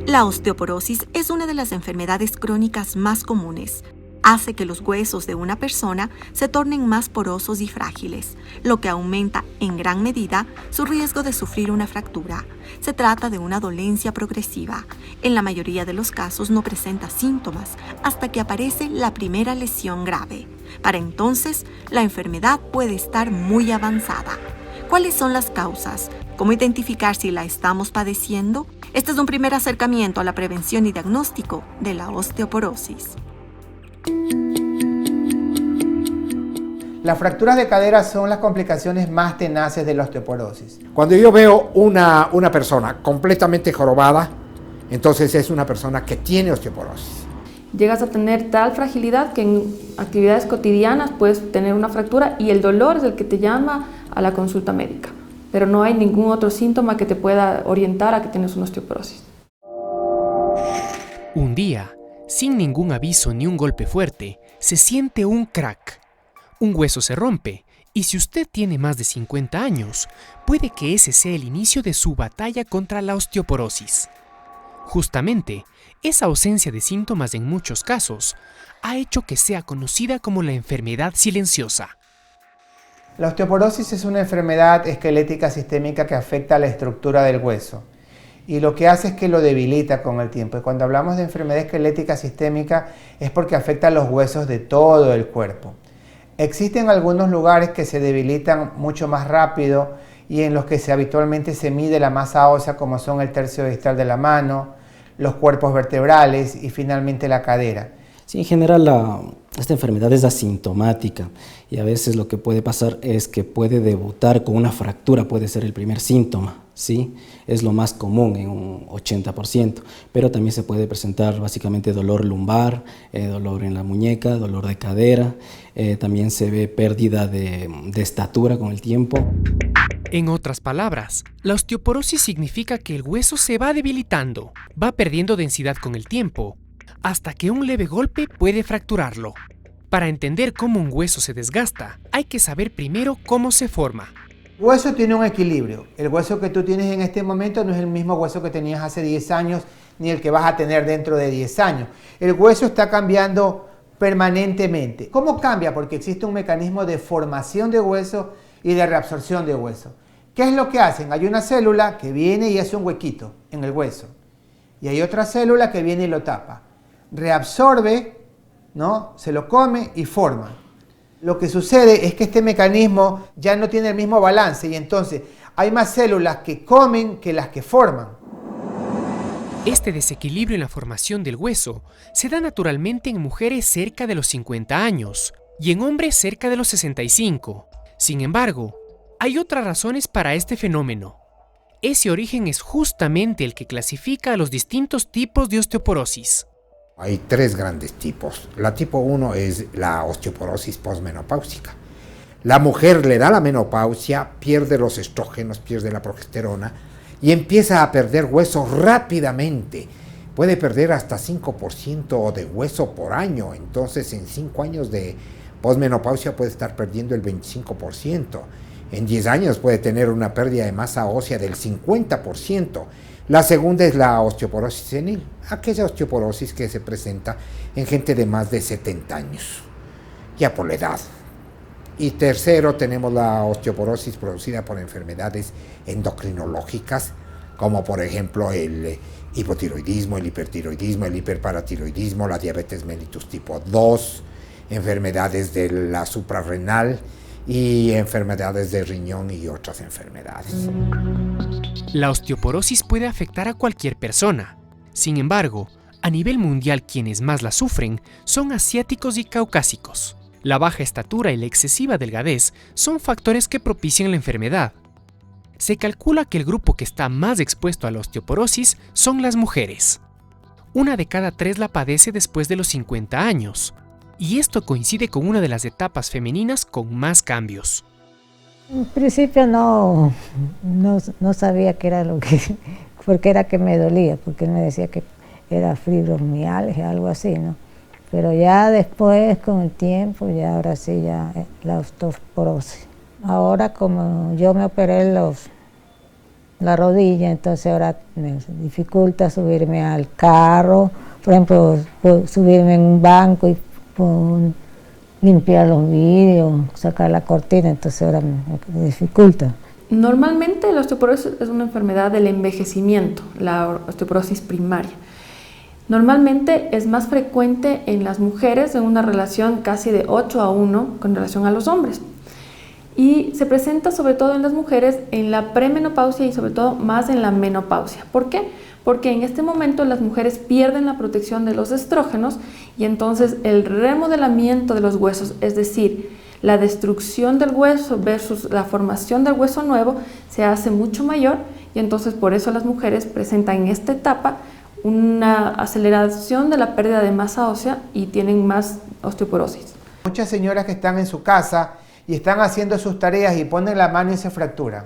La osteoporosis es una de las enfermedades crónicas más comunes. Hace que los huesos de una persona se tornen más porosos y frágiles, lo que aumenta en gran medida su riesgo de sufrir una fractura. Se trata de una dolencia progresiva. En la mayoría de los casos no presenta síntomas hasta que aparece la primera lesión grave. Para entonces, la enfermedad puede estar muy avanzada. ¿Cuáles son las causas? ¿Cómo identificar si la estamos padeciendo? Este es un primer acercamiento a la prevención y diagnóstico de la osteoporosis. Las fracturas de cadera son las complicaciones más tenaces de la osteoporosis. Cuando yo veo una persona completamente jorobada, entonces es una persona que tiene osteoporosis. Llegas a tener tal fragilidad que en actividades cotidianas puedes tener una fractura y el dolor es el que te llama a la consulta médica, pero no hay ningún otro síntoma que te pueda orientar a que tienes una osteoporosis. Un día, sin ningún aviso ni un golpe fuerte, se siente un crack. Un hueso se rompe y si usted tiene más de 50 años, puede que ese sea el inicio de su batalla contra la osteoporosis. Justamente, esa ausencia de síntomas en muchos casos ha hecho que sea conocida como la enfermedad silenciosa. La osteoporosis es una enfermedad esquelética sistémica que afecta a la estructura del hueso y lo que hace es que lo debilita con el tiempo. Y cuando hablamos de enfermedad esquelética sistémica es porque afecta a los huesos de todo el cuerpo. Existen algunos lugares que se debilitan mucho más rápido y en los que habitualmente se mide la masa ósea, como son el tercio distal de la mano, los cuerpos vertebrales y finalmente la cadera. Sí, en general esta enfermedad es asintomática y a veces lo que puede pasar es que puede debutar con una fractura, puede ser el primer síntoma, ¿sí? Es lo más común en un 80%, pero también se puede presentar básicamente dolor lumbar, dolor en la muñeca, dolor de cadera, también se ve pérdida de estatura con el tiempo. En otras palabras, la osteoporosis significa que el hueso se va debilitando, va perdiendo densidad con el tiempo, hasta que un leve golpe puede fracturarlo. Para entender cómo un hueso se desgasta, hay que saber primero cómo se forma. El hueso tiene un equilibrio. El hueso que tú tienes en este momento no es el mismo hueso que tenías hace 10 años, ni el que vas a tener dentro de 10 años. El hueso está cambiando permanentemente. ¿Cómo cambia? Porque existe un mecanismo de formación de hueso y de reabsorción de hueso. ¿Qué es lo que hacen? Hay una célula que viene y hace un huequito en el hueso. Y hay otra célula que viene y lo tapa. Reabsorbe, ¿no? Se lo come y forma. Lo que sucede es que este mecanismo ya no tiene el mismo balance y entonces hay más células que comen que las que forman. Este desequilibrio en la formación del hueso se da naturalmente en mujeres cerca de los 50 años y en hombres cerca de los 65. Sin embargo, hay otras razones para este fenómeno. Ese origen es justamente el que clasifica a los distintos tipos de osteoporosis. Hay tres grandes tipos. La tipo 1 es la osteoporosis posmenopáusica. La mujer le da la menopausia, pierde los estrógenos, pierde la progesterona y empieza a perder hueso rápidamente. Puede perder hasta 5% de hueso por año. Entonces, en 5 años de posmenopausia puede estar perdiendo el 25%. En 10 años puede tener una pérdida de masa ósea del 50%. La segunda es la osteoporosis senil, aquella osteoporosis que se presenta en gente de más de 70 años, ya por la edad. Y tercero, tenemos la osteoporosis producida por enfermedades endocrinológicas, como por ejemplo el hipotiroidismo, el hipertiroidismo, el hiperparatiroidismo, la diabetes mellitus tipo 2, enfermedades de la suprarrenal y enfermedades de riñón y otras enfermedades. La osteoporosis puede afectar a cualquier persona. Sin embargo, a nivel mundial quienes más la sufren son asiáticos y caucásicos. La baja estatura y la excesiva delgadez son factores que propician la enfermedad. Se calcula que el grupo que está más expuesto a la osteoporosis son las mujeres. 1 de cada 3 la padece después de los 50 años. Y esto coincide con una de las etapas femeninas con más cambios. En principio no sabía qué era lo que, porque era que me dolía, porque él me decía que era fibromialgia, algo así, ¿no? Pero ya después, con el tiempo, ya ahora sí, ya la osteoporosis. Ahora como yo me operé la rodilla, entonces ahora me dificulta subirme al carro, por ejemplo, subirme en un banco y limpiar los vidrios, sacar la cortina, entonces ahora me dificulta. Normalmente la osteoporosis es una enfermedad del envejecimiento, la osteoporosis primaria. Normalmente es más frecuente en las mujeres en una relación casi de 8-1 con relación a los hombres. Y se presenta sobre todo en las mujeres en la premenopausia y sobre todo más en la menopausia. ¿Por qué? Porque en este momento las mujeres pierden la protección de los estrógenos y entonces el remodelamiento de los huesos, es decir, la destrucción del hueso versus la formación del hueso nuevo se hace mucho mayor y entonces por eso las mujeres presentan en esta etapa una aceleración de la pérdida de masa ósea y tienen más osteoporosis. Muchas señoras que están en su casa y están haciendo sus tareas y ponen la mano y se fracturan.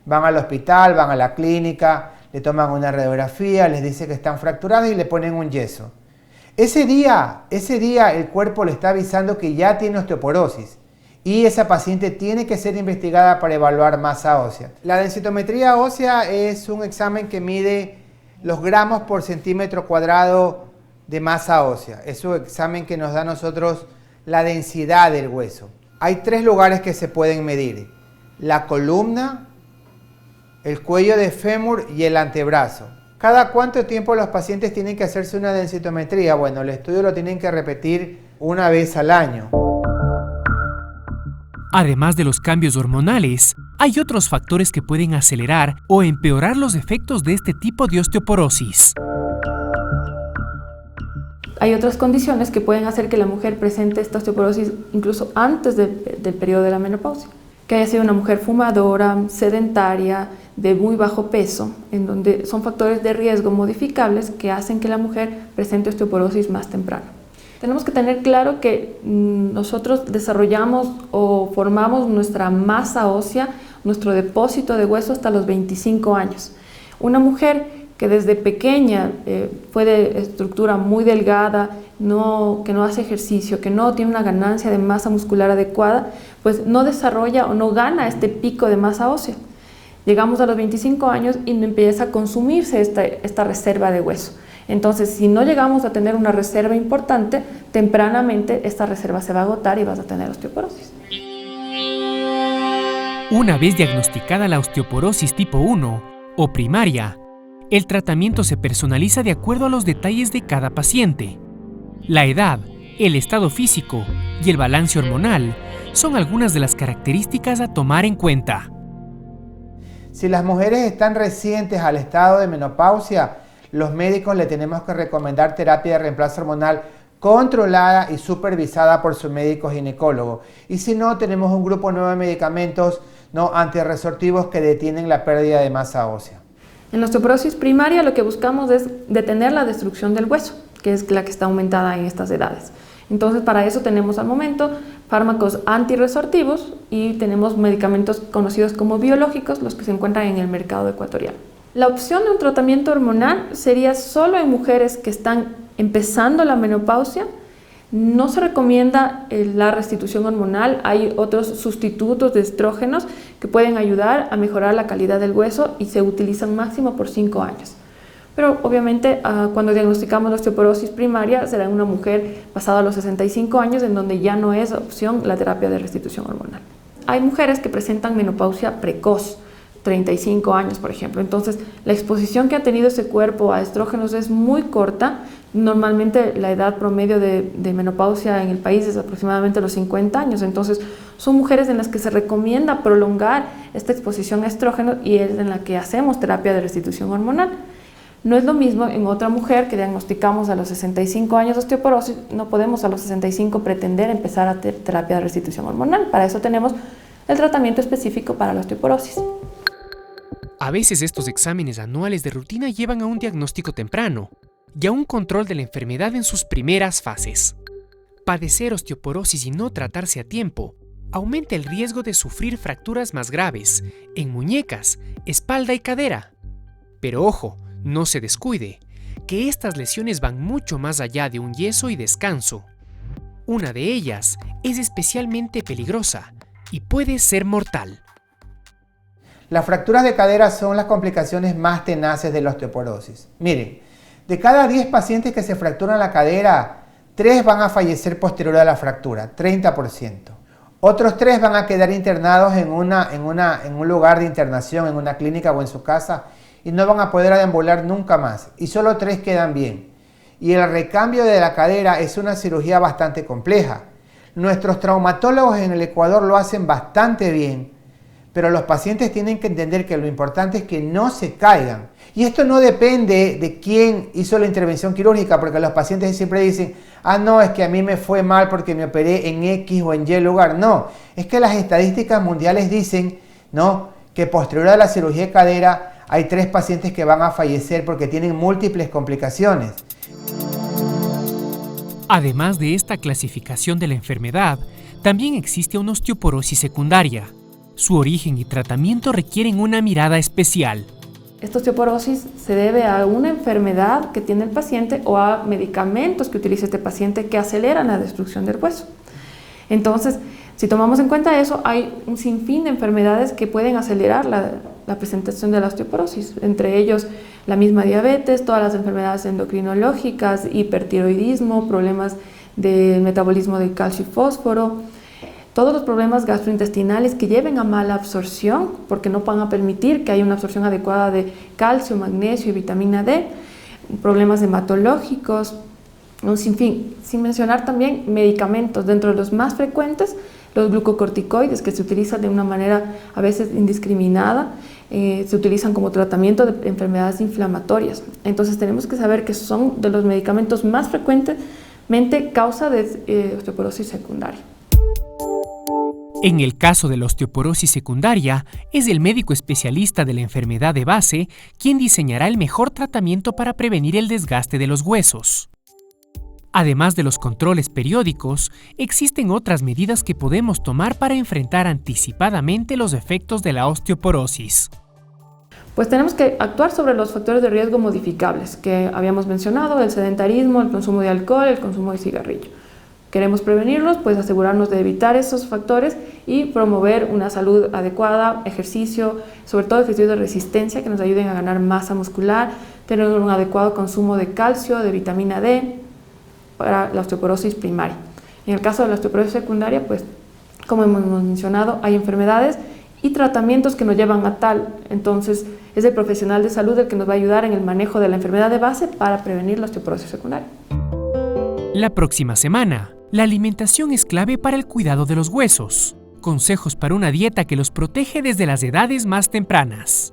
Van al hospital, van a la clínica, le toman una radiografía, les dice que están fracturadas y le ponen un yeso. Ese día el cuerpo le está avisando que ya tiene osteoporosis y esa paciente tiene que ser investigada para evaluar masa ósea. La densitometría ósea es un examen que mide los gramos por centímetro cuadrado de masa ósea. Es un examen que nos da a nosotros la densidad del hueso. Hay 3 lugares que se pueden medir: la columna, el cuello de fémur y el antebrazo. ¿Cada cuánto tiempo los pacientes tienen que hacerse una densitometría? Bueno, el estudio lo tienen que repetir una vez al año. Además de los cambios hormonales, hay otros factores que pueden acelerar o empeorar los efectos de este tipo de osteoporosis. Hay otras condiciones que pueden hacer que la mujer presente esta osteoporosis incluso antes del periodo de la menopausia. Que haya sido una mujer fumadora, sedentaria, de muy bajo peso, en donde son factores de riesgo modificables que hacen que la mujer presente osteoporosis más temprano. Tenemos que tener claro que nosotros desarrollamos o formamos nuestra masa ósea, nuestro depósito de hueso hasta los 25 años. Una mujer que desde pequeña fue de estructura muy delgada, que no hace ejercicio, que no tiene una ganancia de masa muscular adecuada, pues no desarrolla o no gana este pico de masa ósea. Llegamos a los 25 años y empieza a consumirse esta reserva de hueso. Entonces, si no llegamos a tener una reserva importante, tempranamente esta reserva se va a agotar y vas a tener osteoporosis. Una vez diagnosticada la osteoporosis tipo 1 o primaria, el tratamiento se personaliza de acuerdo a los detalles de cada paciente. La edad, el estado físico y el balance hormonal son algunas de las características a tomar en cuenta. Si las mujeres están recientes al estado de menopausia, los médicos le tenemos que recomendar terapia de reemplazo hormonal controlada y supervisada por su médico ginecólogo. Y si no, tenemos un grupo nuevo de medicamentos antirresortivos que detienen la pérdida de masa ósea. En la osteoporosis primaria lo que buscamos es detener la destrucción del hueso, que es la que está aumentada en estas edades. Entonces, para eso tenemos al momento fármacos antirresortivos y tenemos medicamentos conocidos como biológicos, los que se encuentran en el mercado ecuatoriano. La opción de un tratamiento hormonal sería solo en mujeres que están empezando la menopausia. No se recomienda la restitución hormonal. Hay otros sustitutos de estrógenos que pueden ayudar a mejorar la calidad del hueso y se utilizan máximo por 5 años. Pero obviamente cuando diagnosticamos la osteoporosis primaria será en una mujer pasada los 65 años en donde ya no es opción la terapia de restitución hormonal. Hay mujeres que presentan menopausia precoz, 35 años por ejemplo, entonces la exposición que ha tenido ese cuerpo a estrógenos es muy corta. Normalmente la edad promedio de menopausia en el país es aproximadamente los 50 años, entonces son mujeres en las que se recomienda prolongar esta exposición a estrógenos y es en la que hacemos terapia de restitución hormonal. No es lo mismo en otra mujer que diagnosticamos a los 65 años de osteoporosis, no podemos a los 65 pretender empezar a hacer terapia de restitución hormonal, para eso tenemos el tratamiento específico para la osteoporosis. A veces estos exámenes anuales de rutina llevan a un diagnóstico temprano y a un control de la enfermedad en sus primeras fases. Padecer osteoporosis y no tratarse a tiempo aumenta el riesgo de sufrir fracturas más graves en muñecas, espalda y cadera. Pero ojo, no se descuide, que estas lesiones van mucho más allá de un yeso y descanso. Una de ellas es especialmente peligrosa y puede ser mortal. Las fracturas de cadera son las complicaciones más tenaces de la osteoporosis. Miren, de cada 10 pacientes que se fracturan la cadera, 3 van a fallecer posterior a la fractura, 30%. Otros 3 van a quedar internados en un lugar de internación, en una clínica o en su casa, y no van a poder deambular nunca más. Y solo 3 quedan bien. Y el recambio de la cadera es una cirugía bastante compleja. Nuestros traumatólogos en el Ecuador lo hacen bastante bien, pero los pacientes tienen que entender que lo importante es que no se caigan. Y esto no depende de quién hizo la intervención quirúrgica, porque los pacientes siempre dicen, no, es que a mí me fue mal porque me operé en X o en Y lugar. No, es que las estadísticas mundiales dicen, ¿no?, que posterior a la cirugía de cadera hay 3 pacientes que van a fallecer porque tienen múltiples complicaciones. Además de esta clasificación de la enfermedad, también existe una osteoporosis secundaria. Su origen y tratamiento requieren una mirada especial. Esta osteoporosis se debe a una enfermedad que tiene el paciente o a medicamentos que utiliza este paciente que aceleran la destrucción del hueso. Entonces, si tomamos en cuenta eso, hay un sinfín de enfermedades que pueden acelerar la presentación de la osteoporosis, entre ellos la misma diabetes, todas las enfermedades endocrinológicas, hipertiroidismo, problemas del metabolismo de calcio y fósforo, todos los problemas gastrointestinales que lleven a mala absorción, porque no van a permitir que haya una absorción adecuada de calcio, magnesio y vitamina D, problemas hematológicos, un sinfín, sin mencionar también medicamentos, dentro de los más frecuentes, los glucocorticoides, que se utilizan de una manera a veces indiscriminada, se utilizan como tratamiento de enfermedades inflamatorias. Entonces tenemos que saber que son de los medicamentos más frecuentemente causa de osteoporosis secundaria. En el caso de la osteoporosis secundaria, es el médico especialista de la enfermedad de base quien diseñará el mejor tratamiento para prevenir el desgaste de los huesos. Además de los controles periódicos, existen otras medidas que podemos tomar para enfrentar anticipadamente los efectos de la osteoporosis. Pues tenemos que actuar sobre los factores de riesgo modificables que habíamos mencionado, el sedentarismo, el consumo de alcohol, el consumo de cigarrillo. Queremos prevenirlos, pues asegurarnos de evitar esos factores y promover una salud adecuada, ejercicio, sobre todo ejercicios de resistencia que nos ayuden a ganar masa muscular, tener un adecuado consumo de calcio, de vitamina D, para la osteoporosis primaria. En el caso de la osteoporosis secundaria, pues como hemos mencionado, hay enfermedades y tratamientos que nos llevan a tal. Entonces, es el profesional de salud el que nos va a ayudar en el manejo de la enfermedad de base para prevenir la osteoporosis secundaria. La próxima semana, la alimentación es clave para el cuidado de los huesos. Consejos para una dieta que los protege desde las edades más tempranas.